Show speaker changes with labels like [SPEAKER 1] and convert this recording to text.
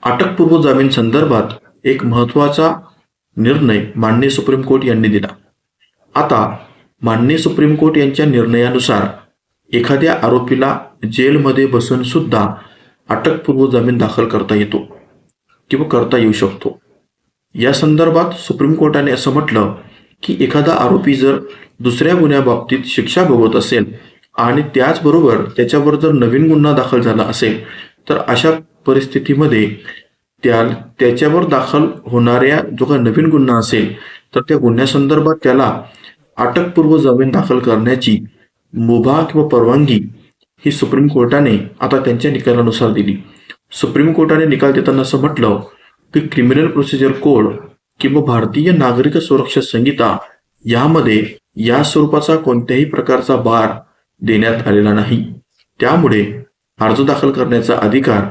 [SPEAKER 1] अटकपूर्व जामीन संदर्भात एक महत्त्वाचा निर्णय माननीय सुप्रीम कोर्ट यांनी दिला. आता माननीय सुप्रीम कोर्ट यांच्या निर्णयानुसार एखाद्या आरोपीला जेलमध्ये बसून सुद्धा अटकपूर्व जामीन दाखल करता येतो किंवा करता येऊ शकतो. या संदर्भात सुप्रीम कोर्टाने असं म्हटलं की एखादा आरोपी जर दुसऱ्या गुन्ह्याबाबतीत शिक्षा भोगत असेल आणि त्याचबरोबर त्याच्यावर जर नवीन गुन्हा दाखल झाला असेल तर अशा परिस्थितीमध्ये त्याच्यावर दाखल होणाऱ्या जो काही नवीन गुन्हा असेल तर त्या गुन्ह्यासंदर्भात त्याला अटकपूर्व जामीन दाखल करण्याची मुभा किंवा परवानगी ही सुप्रीम कोर्टाने आता त्यांच्या निकालानुसार दिली. सुप्रीम कोर्टाने निकाल देताना असं म्हटलं की क्रिमिनल प्रोसिजर कोड किंवा भारतीय नागरिक सुरक्षा संहिता यामध्ये या स्वरूपाचा कोणत्याही प्रकारचा बार देण्यात आलेला नाही. त्यामुळे अर्ज दाखल करण्याचा अधिकार